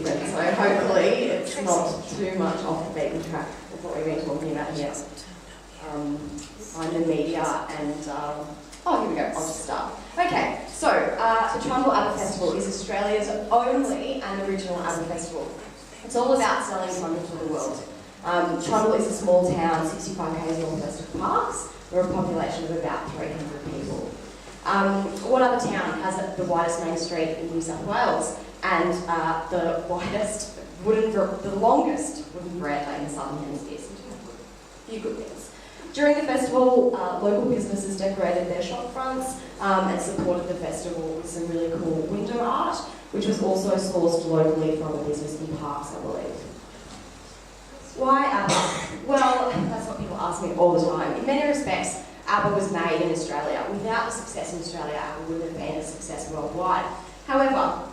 different, so hopefully it's not too much off the beaten track of what we've been talking about here. I'm the media and, here we go, I'll just start. Okay, so the Trundle ABBA Festival is Australia's only and original ABBA festival. It's all about selling Trundle to the world. Trundle is a small town, 65 k's northwest of Parkes. We're a population of about 300 people. What other town has the widest main street in New South Wales and the longest wooden veranda in the Southern Hemisphere? A few good things. During the festival, local businesses decorated their shop fronts and supported the festival with some really cool window art, which was also sourced locally from a business in Parkes, I believe. Why ABBA? Well, that's what people ask me all the time. In many respects, ABBA was made in Australia. Without the success in Australia, ABBA wouldn't have been a success worldwide. However,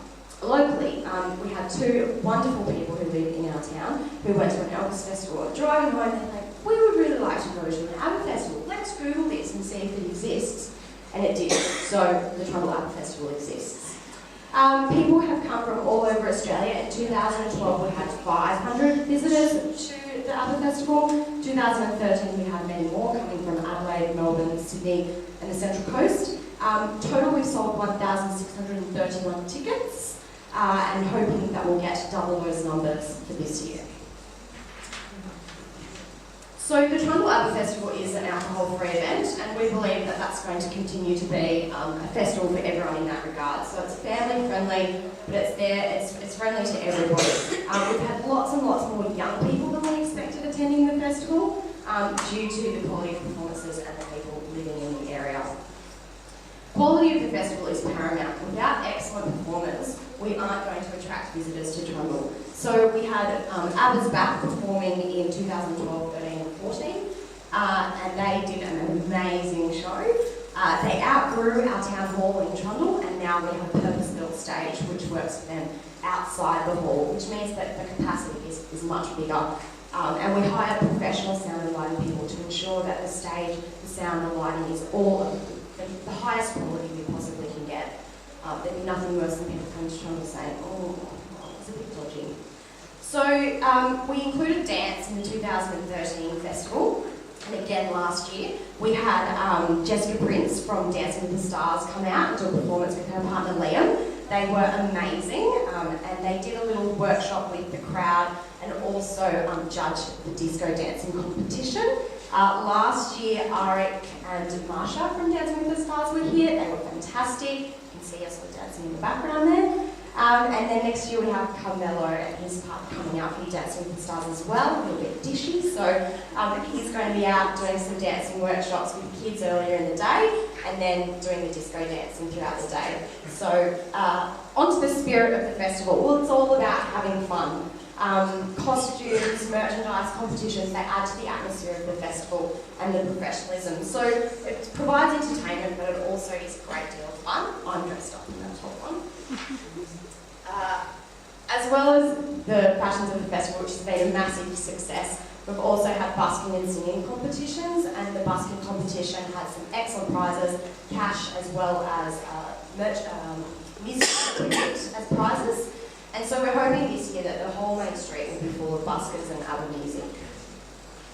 locally, we had two wonderful people who lived in our town who went to an Elvis festival. Driving home, they're like, we would really like to go to an ABBA festival. Let's Google this and see if it exists. And it did. So the Trundle ABBA Festival exists. People have come from all over Australia. In 2012, we had 500 visitors to the ABBA Festival. 2013, we had many more coming from Adelaide, Melbourne, Sydney, and the Central Coast. Total, we've sold 1,631 tickets, and hoping that we'll get double those numbers for this year. So the Trundle ABBA Festival is an alcohol-free event, and we believe that that's going to continue to be a festival for everyone in that regard. So it's family-friendly, but it's friendly to everybody. We've had lots and lots more young people than we expected attending the festival due to the quality of performances and the people living in the area. Quality of the festival is paramount. Without excellent performers, we aren't going to attract visitors to Trundle. So we had ABBA's back performing in 2012, 13 and 14, and they did an amazing show. They outgrew our town hall in Trundle, and now we have a purpose-built stage which works for them outside the hall, which means that the capacity is much bigger. And we hired professional sound and lighting people to ensure that the stage, the sound and lighting is all of the highest quality we possibly can get. There'd be nothing worse than people coming to Trundle saying, oh, it's a bit dodgy. So we included dance in the 2013 festival, and again last year we had Jessica Prince from Dancing with the Stars come out and do a performance with her partner Liam. They were amazing, and they did a little workshop with the crowd and also judged the disco dancing competition. Last year, Arik and Marsha from Dancing with the Stars were here. They were fantastic. You can see us all dancing in the background there. And then next year we have Carmelo and his partner coming out for Dancing with the Stars as well. A little bit dishy, so he's going to be out doing some dancing workshops with the kids earlier in the day, and then doing the disco dancing throughout the day. So onto the spirit of the festival. Well, it's all about having fun. Costumes, merchandise, competitions, they add to the atmosphere of the festival and the professionalism. So it provides entertainment, but it also is a great deal of fun. I'm dressed up in that top one. As well as the fashions of the festival, which has been a massive success, we've also had busking and singing competitions, and the busking competition had some excellent prizes, cash as well as music equipment as prizes. And so we're hoping this year that the whole main street will be full of buskers and ABBA music.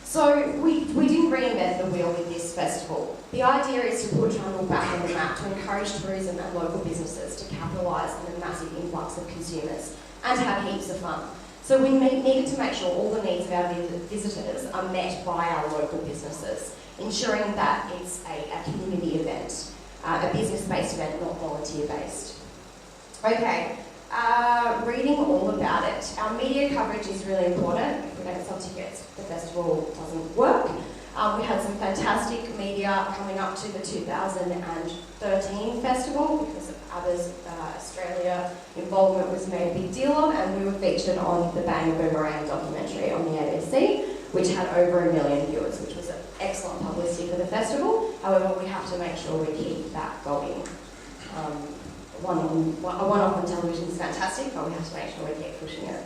So we didn't reinvent the wheel with this festival. The idea is to put Trundle back on the map to encourage tourism and local businesses to capitalise on the massive influx of consumers and to have heaps of fun. So we needed to make sure all the needs of our visitors are met by our local businesses, ensuring that it's a community event, a business-based event, not volunteer-based. Okay. Reading all about it. Our media coverage is really important. If we don't sell tickets, the festival doesn't work. We had some fantastic media coming up to the 2013 festival because of ABBA's Australia involvement was made a big deal of, and we were featured on the Bang Boomerang documentary on the ABC, which had over 1 million viewers, which was excellent publicity for the festival. However, we have to make sure we keep that going. A one-off on television is fantastic, but we have to make sure we keep pushing it.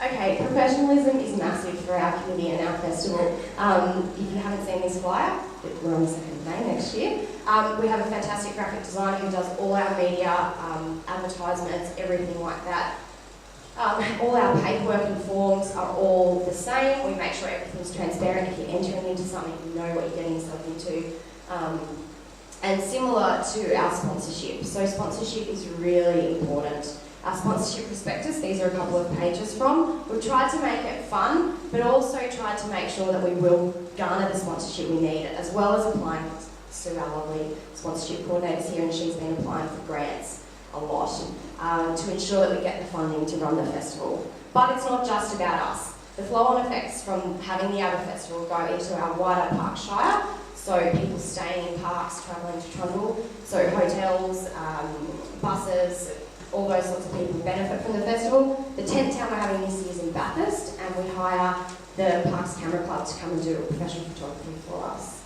Okay, professionalism is massive for our community and our festival. If you haven't seen this flyer, we're on the 2nd of May next year. We have a fantastic graphic designer who does all our media, advertisements, everything like that. All our paperwork and forms are all the same. We make sure everything's transparent. If you're entering into something, you know what you're getting yourself into. And similar to our sponsorship. So sponsorship is really important. Our sponsorship prospectus, these are a couple of pages from. We've tried to make it fun, but also tried to make sure that we will garner the sponsorship we need, as well as applying to our lovely sponsorship coordinators here, and she's been applying for grants a lot to ensure that we get the funding to run the festival. But it's not just about us. The flow-on effects from having the ABBA Festival go into our wider Park Shire, so people staying in parks, travelling to Trundle, so hotels, buses, all those sorts of people benefit from the festival. The 10th town we're having this year is in Bathurst, and we hire the Parks Camera Club to come and do professional photography for us.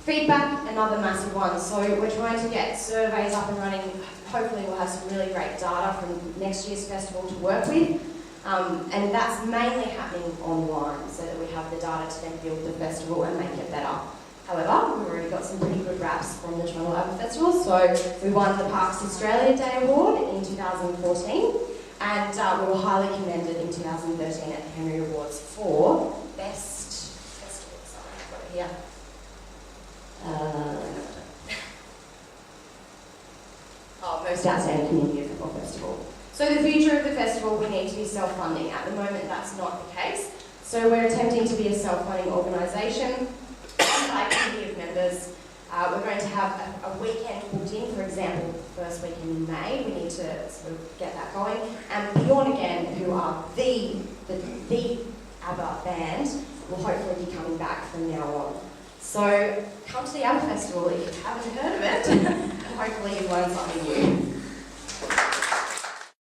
Feedback, another massive one. So we're trying to get surveys up and running. Hopefully we'll have some really great data from next year's festival to work with. And that's mainly happening online, so that we have the data to then build the festival and make it better. However, we've already got some pretty good raps from the Trundle ABBA Festival. So we won the Parks Australia Day Award in 2014, and we were highly commended in 2013 at the Henry Awards for Best Festival. Sorry, I've got it here. Most Outstanding Community Football Festival. So the future of the festival, we need to be self-funding. At the moment, that's not the case. So we're attempting to be a self-funding organisation. By committee of members, we're going to have a weekend booked in, for example, the first weekend in May. We need to sort of get that going. And Beyond Again, who are the ABBA band, will hopefully be coming back from now on. So come to the ABBA Festival if you haven't heard of it, and hopefully you've learned something new.